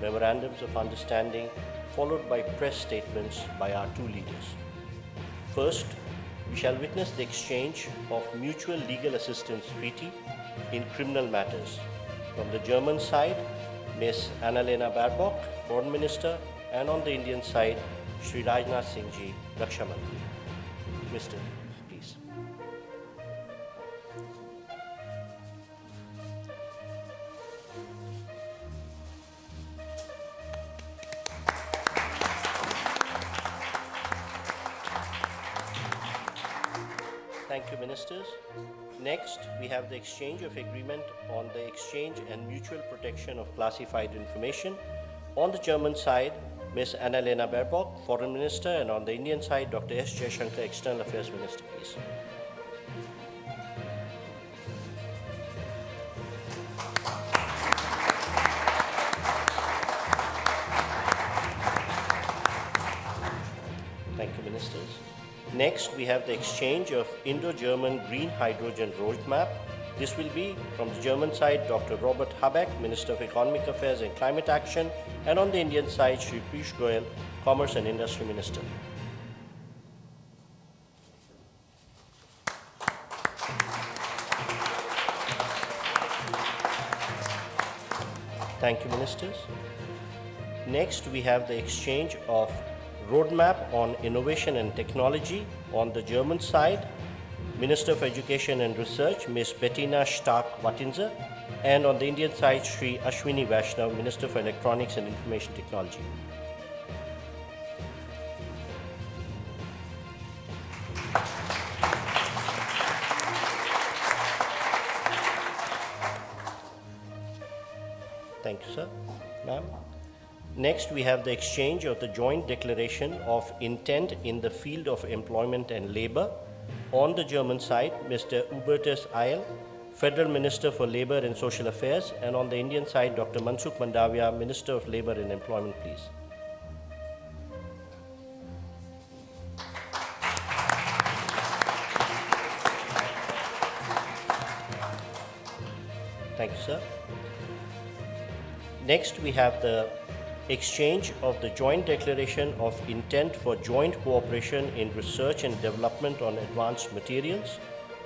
Memorandums of understanding followed by press statements by our two leaders. First, we shall witness the exchange of mutual legal assistance treaty in criminal matters. From the German side, Ms. Annalena Baerbock, Foreign Minister, and on the Indian side, Shri Rajnath Singh Ji, Raksha Mantri. Mr. Please. Thank you, Ministers. Next, we have the exchange of agreement on the exchange and mutual protection of classified information. On the German side, Ms. Annalena Baerbock, Foreign Minister, and on the Indian side, Dr. S. Jaishankar, External Affairs Minister, please. Thank you, Ministers. Next, we have the exchange of Indo-German Green Hydrogen Roadmap. This will be from the German side, Dr. Robert Habeck, Minister of Economic Affairs and Climate Action, and on the Indian side, Shri Piyush Goyal, Commerce and Industry Minister. Thank you, Ministers. Next, we have the exchange of Roadmap on Innovation and Technology. On the German side, Minister of Education and Research, Ms. Bettina Stark-Wattinger, and on the Indian side, Shri Ashwini Vaishnav, Minister for Electronics and Information Technology. Thank you, sir. Ma'am. Next, we have the exchange of the joint declaration of intent in the field of employment and labor. On the German side, Mr. Hubertus Eil, Federal Minister for Labor and Social Affairs, and on the Indian side, Dr. Mansukh Mandaviya, Minister of Labor and Employment, please. Thank you, sir. Next, we have the exchange of the joint declaration of intent for joint cooperation in research and development on advanced materials.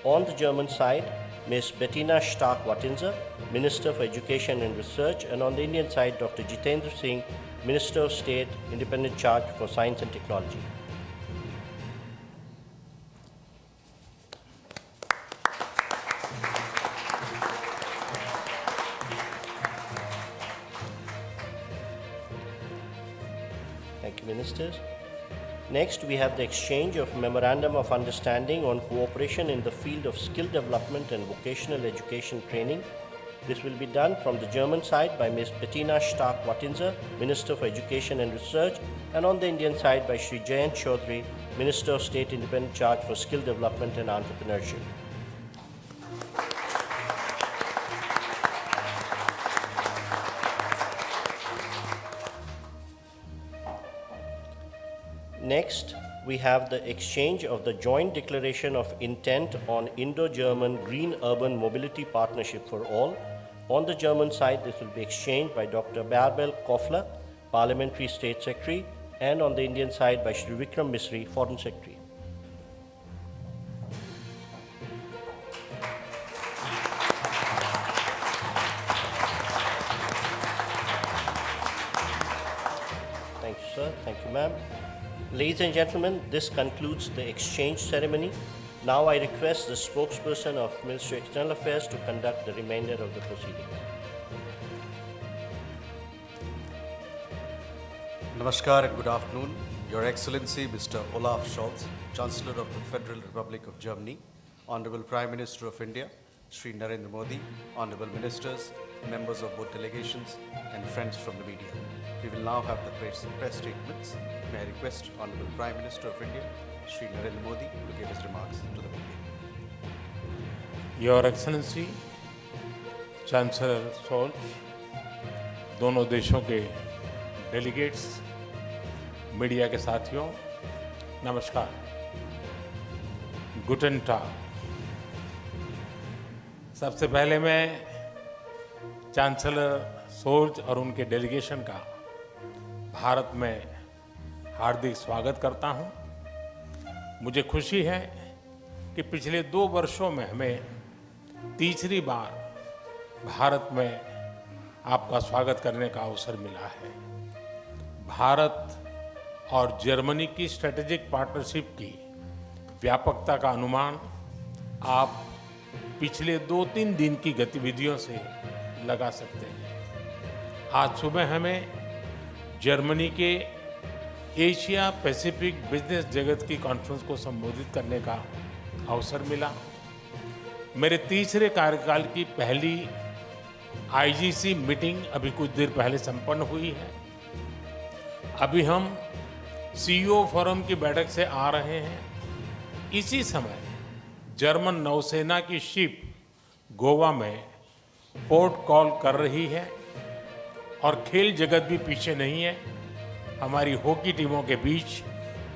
On the German side, Ms. Bettina Stark-Wattinger, Minister for Education and Research, and on the Indian side, Dr. Jitendra Singh, Minister of State, Independent Charge for Science and Technology. Thank you, Ministers. Next, we have the exchange of Memorandum of Understanding on cooperation in the field of skill development and vocational education training. This will be done from the German side by Ms. Bettina Stark-Wattinger, Minister for Education and Research, and on the Indian side by Shri Jayant Chaudhary, Minister of State, Independent Charge for Skill Development and Entrepreneurship. Next, we have the exchange of the joint declaration of intent on Indo-German Green Urban Mobility Partnership for All. On the German side, this will be exchanged by Dr. Bärbel Koffler, Parliamentary State Secretary, and on the Indian side by Shri Vikram Misri, Foreign Secretary. Thank you, sir. Thank you, ma'am. Ladies and gentlemen, this concludes the exchange ceremony. Now I request the spokesperson of Ministry of External Affairs to conduct the remainder of the proceedings. Namaskar and good afternoon. Your Excellency, Mr. Olaf Scholz, Chancellor of the Federal Republic of Germany, Honorable Prime Minister of India, Shri Narendra Modi, Honorable Ministers, members of both delegations, and friends from the media. We will now have the press statements. May I request Honorable Prime Minister of India, Shri Narendra Modi, to give his remarks to the media. Your Excellency, Chancellor Scholz, दोनों देशों के delegates, media के साथियों, नमस्कार। गुटन टाग। सबसे पहले मैं chancellor Scholz और उनके डेलीगेशन का भारत में हार्दिक स्वागत करता हूं। मुझे खुशी है कि पिछले 2 वर्षों में हमें तीसरी बार भारत में आपका स्वागत करने का अवसर मिला है। भारत और जर्मनी की स्ट्रेटेजिक पार्टनरशिप की व्यापकता का अनुमान आप पिछले 2-3 दिन की गतिविधियों से लगा सकते हैं। आज सुबह हमें जर्मनी के एशिया पैसिफिक बिजनेस जगत की कॉन्फ्रेंस को संबोधित करने का अवसर मिला। मेरे तीसरे कार्यकाल की पहली आईजीसी मीटिंग अभी कुछ देर पहले संपन्न हुई है। अभी हम सीईओ फोरम की बैठक से आ रहे हैं। इसी समय जर्मन नौसेना की शिप गोवा में पोर्ट कॉल कर रही है और खेल जगत भी पीछे नहीं है। हमारी हॉकी टीमों के बीच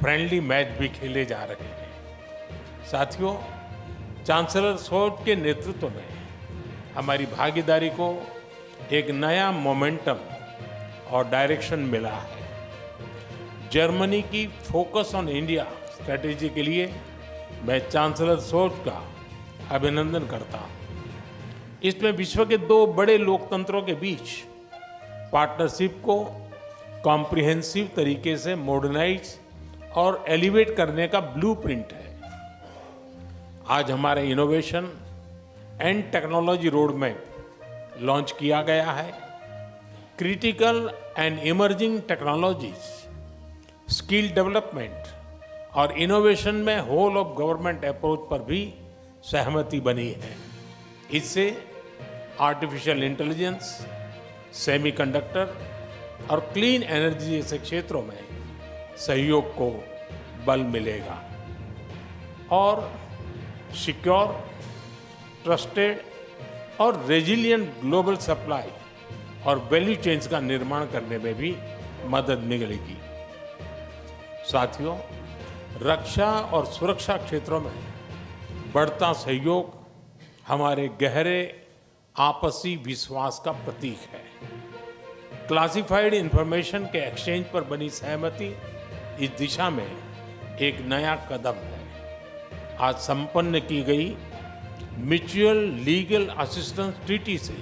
फ्रेंडली मैच भी खेले जा रहे हैं। साथियों, चांसलर सोल्ज के नेतृत्व में हमारी भागीदारी को एक नया मोमेंटम और डायरेक्शन मिला है। जर्मनी की फोकस ऑन इंडिया स्ट्रैटेजी के लिए मैं चांसलर सोल्ज का अभिनंदन करता हूं। इसमें विश्व के 2 बड़े लोकतंत्रों के बीच पार्टनरशिप को कॉम्प्रिहेंसिव तरीके से मॉडर्नाइज और एलिवेट करने का ब्लूप्रिंट है। आज हमारे innovation and technology road map launch किया गया है। Critical and emerging technologies, skill development और इनोवेशन में होल ऑफ गवर्नमेंट अप्रोच पर भी सहमति बनी है। इससे आर्टिफिशियल इंटेलिजेंस, सेमीकंडक्टर और क्लीन एनर्जी जैसे क्षेत्रों में सहयोग को बल मिलेगा और सिक्योर, ट्रस्टेड और रेजिलिएंट ग्लोबल सप्लाई और वैल्यू चेन्स का निर्माण करने में भी मदद मिलेगी। साथियों, रक्षा और सुरक्षा क्षेत्रों में बढ़ता सहयोग हमारे गहरे आपसी विश्वास का प्रतीक है। क्लासिफाइड इंफॉर्मेशन के एक्सचेंज पर बनी सहमति इस दिशा में एक नया कदम है। आज संपन्न की गई म्यूचुअल लीगल असिस्टेंस ट्रीटी से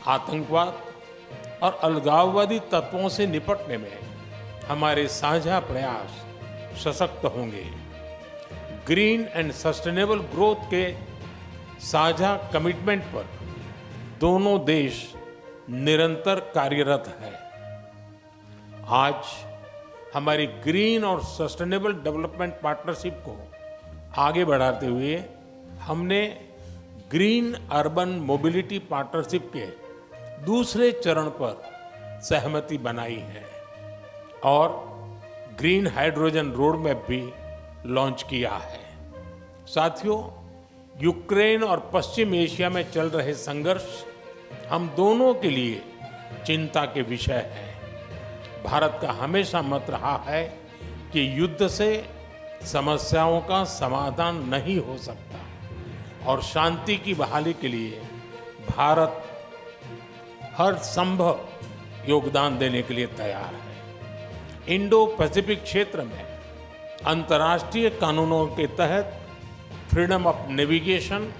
आतंकवाद और अलगाववादी तत्वों से निपटने में हमारे साझा प्रयास सशक्त होंगे। ग्रीन एंड सस्टेनेबल ग्रोथ के साझा कमिटमेंट पर दोनों देश निरंतर कार्यरत है। आज हमारी ग्रीन और सस्टेनेबल डेवलपमेंट पार्टनरशिप को आगे बढ़ाते हुए हमने ग्रीन अर्बन मोबिलिटी पार्टनरशिप के दूसरे चरण पर सहमति बनाई है और ग्रीन हाइड्रोजन रोड मैप भी लॉन्च किया है। साथियों, यूक्रेन और पश्चिम एशिया में चल रहे संघर्ष हम दोनों के लिए चिंता के विषय है। भारत का हमेशा मत रहा है कि युद्ध से समस्याओं का समाधान नहीं हो सकता और शांति की बहाली के लिए भारत हर संभव योगदान देने के लिए तैयार है। इंडो पैसिफिक क्षेत्र में अंतर्राष्ट्रीय कानूनों के तहत फ्रीडम ऑफ नेविगेशन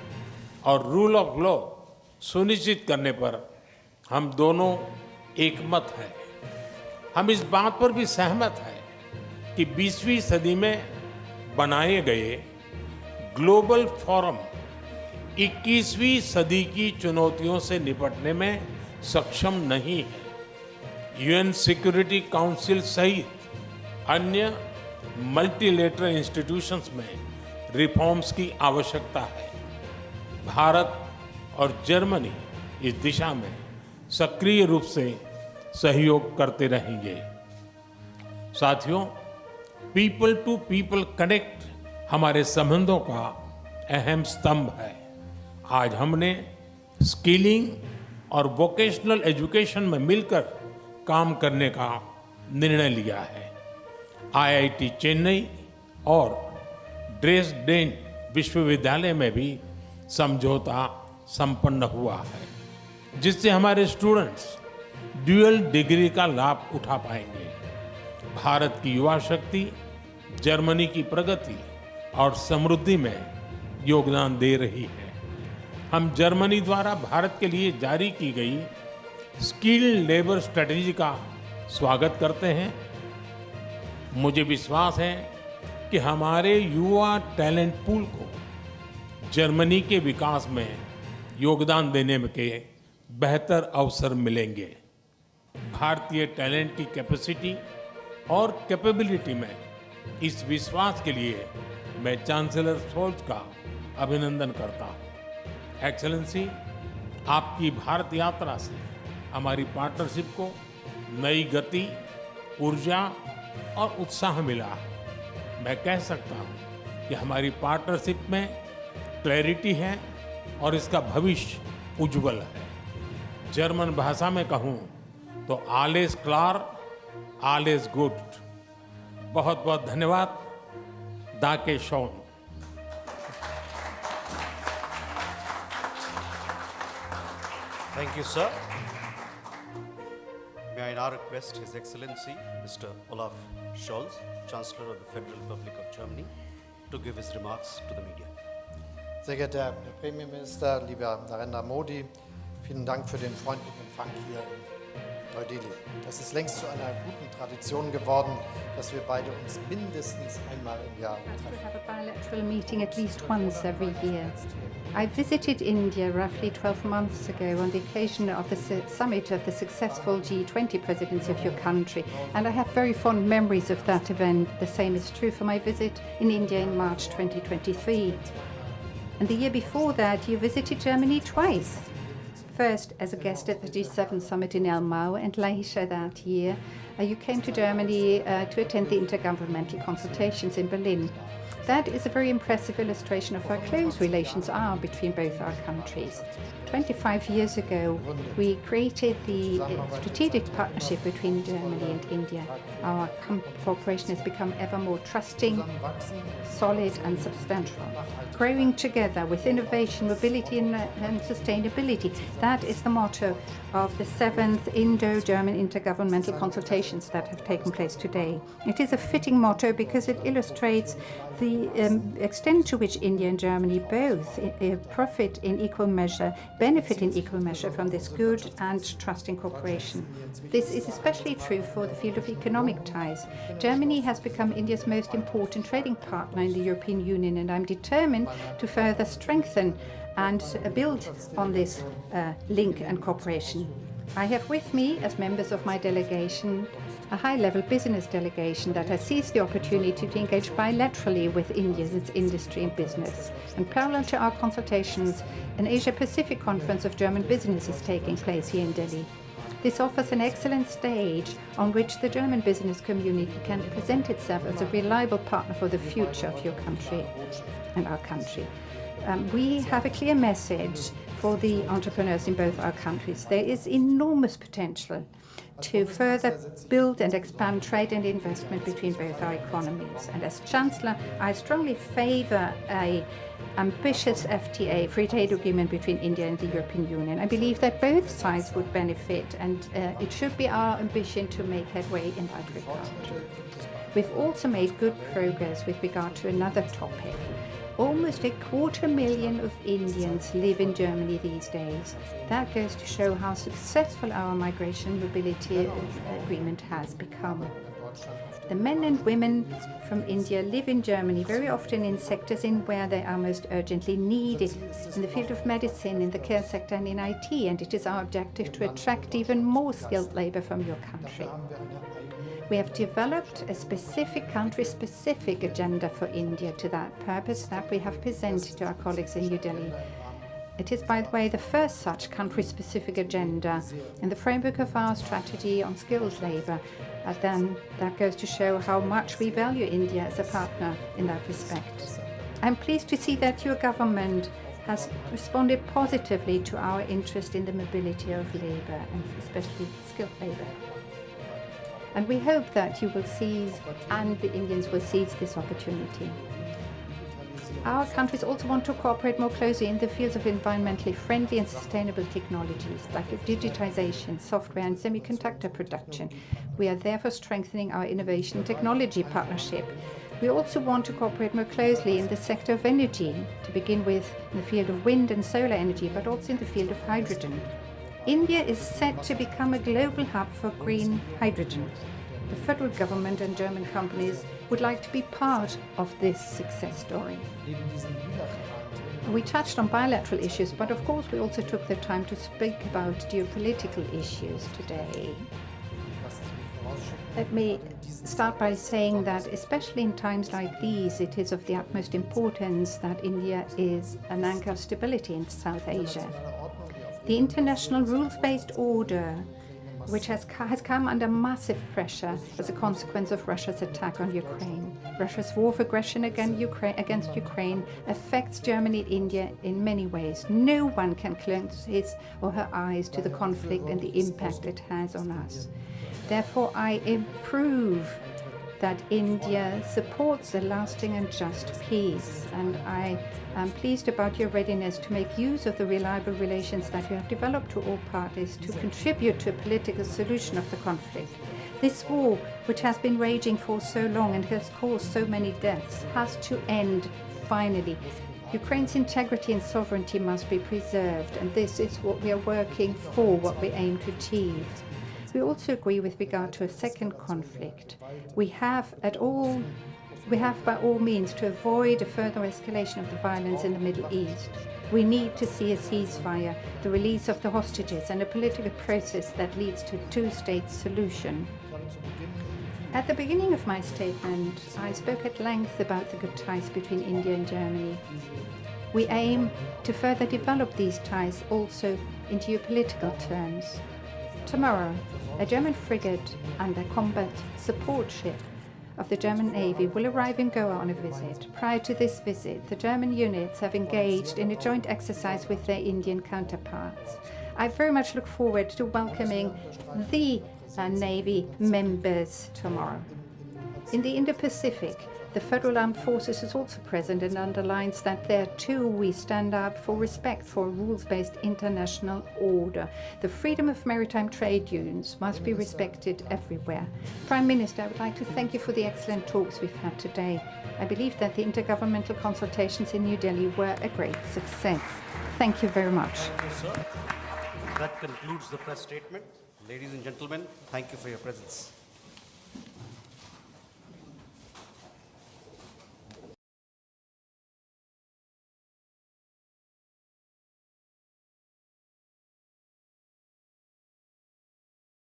और रूल ऑफ लॉ सुनिश्चित करने पर हम दोनों एकमत हैं। हम इस बात पर भी सहमत हैं कि 20वीं सदी में बनाए गए ग्लोबल फोरम 21वीं सदी की चुनौतियों से निपटने में सक्षम नहीं है। यूएन सिक्योरिटी काउंसिल सहित अन्य मल्टीलेटरल इंस्टीट्यूशंस में रिफॉर्म्स की आवश्यकता है। भारत और जर्मनी इस दिशा में सक्रिय रूप से सहयोग करते रहेंगे। साथियों, पीपल टू पीपल कनेक्ट हमारे संबंधों का अहम स्तंभ है। आज हमने स्किलिंग और वोकेशनल एजुकेशन में मिलकर काम करने का निर्णय लिया है। आईआईटी चेन्नई और ड्रेसडेन विश्वविद्यालय में भी समझौता संपन्न हुआ है, जिससे हमारे स्टूडेंट्स ड्यूअल डिग्री का लाभ उठा पाएंगे। भारत की युवा शक्ति जर्मनी की प्रगति और समृद्धि में योगदान दे रही है। हम जर्मनी द्वारा भारत के लिए जारी की गई स्किल्ड लेबर स्ट्रेटजी का स्वागत करते हैं। मुझे विश्वास है कि हमारे युवा टैलेंट पूल को जर्मनी के विकास में योगदान देने के बेहतर अवसर मिलेंगे। भारतीय टैलेंट की कैपेसिटी और कैपेबिलिटी में इस विश्वास के लिए मैं चांसलर शोल्ज का अभिनंदन करता हूँ। एक्सेलेंसी, आपकी भारत यात्रा से हमारी पार्टनरशिप को नई गति, ऊर्जा और उत्साह मिला है। मैं कह सकता हूँ कि हमारी पार्टनरशिप में क्लैरिटी है और इसका भविष्य उज्जवल है। जर्मन भाषा में कहूँ तो आलेस क्लार, आलेस गुड। बहुत बहुत धन्यवाद। दाके Shawn. Thank you, sir. May I now request His Excellency, Mr. Olaf Scholz, Chancellor of the Federal Republic of Germany, to give his remarks to the media. Sehr geehrter Herr Premierminister, lieber Narendra Modi, vielen Dank für den freundlichen Empfang hier in Neu-Delhi. Das ist längst zu einer guten Tradition geworden, dass wir beide uns mindestens einmal im Jahr We treffen. have a bilateral meeting at least once every year. I visited India roughly 12 months ago on the occasion of the summit of the successful G20 presidency of your country, and I have very fond memories of that event. The same is true for my visit in India in March 2023. And the year before that, you visited Germany twice. First as a guest at the G7 summit in Elmau, and later that year, you came to Germany to attend the intergovernmental consultations in Berlin. That is a very impressive illustration of how close relations are between both our countries. 25 years ago, we created the strategic partnership between Germany and India. Our cooperation has become ever more trusting, solid and substantial. Growing together with innovation, mobility and sustainability. That is the motto of the 7th Indo-German intergovernmental consultations that have taken place today. It is a fitting motto because it illustrates the extent to which India and Germany both profit in equal measure, benefit in equal measure from this good and trusting cooperation. This is especially true for the field of economic ties. Germany has become India's most important trading partner in the European Union, and I'm determined to further strengthen and build on this link and cooperation. I have with me, as members of my delegation, a high-level business delegation that has seized the opportunity to engage bilaterally with India's industry and business. And parallel to our consultations, an Asia-Pacific conference of German business is taking place here in Delhi. This offers an excellent stage on which the German business community can present itself as a reliable partner for the future of your country and our country. We have a clear message for the entrepreneurs in both our countries. There is enormous potential to further build and expand trade and investment between both our economies. And as Chancellor, I strongly favor an ambitious FTA, free trade agreement between India and the European Union. I believe that both sides would benefit, and it should be our ambition to make headway in that regard. We've also made good progress with regard to another topic. Almost 250,000 of Indians live in Germany these days. That goes to show how successful our migration mobility agreement has become. The men and women from India live in Germany very often in sectors in where they are most urgently needed, in the field of medicine, in the care sector and in IT, and it is our objective to attract even more skilled labor from your country. We have developed a specific country-specific agenda for India to that purpose that we have presented to our colleagues in New Delhi. It is, by the way, the first such country-specific agenda in the framework of our strategy on skilled labor. Then that goes to show how much we value India as a partner in that respect. I'm pleased to see that your government has responded positively to our interest in the mobility of labor, and especially skilled labor. And we hope that you will seize, and the Indians will seize this opportunity. Our countries also want to cooperate more closely in the fields of environmentally friendly and sustainable technologies like digitization, software and semiconductor production. We are therefore strengthening our innovation technology partnership. We also want to cooperate more closely in the sector of energy, to begin with in the field of wind and solar energy, but also in the field of hydrogen. India is set to become a global hub for green hydrogen. The federal government and German companies would like to be part of this success story. We touched on bilateral issues, but of course we also took the time to speak about geopolitical issues today. Let me start by saying that, especially in times like these, it is of the utmost importance that India is an anchor of stability in South Asia. The international rules-based order, which has come under massive pressure as a consequence of Russia's attack on Ukraine. Russia's war of aggression against Ukraine affects Germany and India in many ways. No one can close his or her eyes to the conflict and the impact it has on us. Therefore, I approve that India supports a lasting and just peace, and I am pleased about your readiness to make use of the reliable relations that you have developed to all parties to contribute to a political solution of the conflict. This war, which has been raging for so long and has caused so many deaths, has to end finally. Ukraine's integrity and sovereignty must be preserved, and this is what we are working for, what we aim to achieve. We also agree with regard to a second conflict. We have by all means to avoid a further escalation of the violence in the Middle East. We need to see a ceasefire, the release of the hostages, and a political process that leads to a two-state solution. At the beginning of my statement, I spoke at length about the good ties between India and Germany. We aim to further develop these ties also in geopolitical terms. Tomorrow, a German frigate and a combat support ship of the German Navy will arrive in Goa on a visit. Prior to this visit, the German units have engaged in a joint exercise with their Indian counterparts. I very much look forward to welcoming the Navy members tomorrow. In the Indo-Pacific, the Federal Armed Forces is also present and underlines that there too we stand up for respect for a rules-based international order. The freedom of maritime trade unions must be respected everywhere. Prime Minister, I would like to thank you for the excellent talks we've had today. I believe that the intergovernmental consultations in New Delhi were a great success. Thank you very much. Thank you, sir. That concludes the press statement. Ladies and gentlemen, thank you for your presence.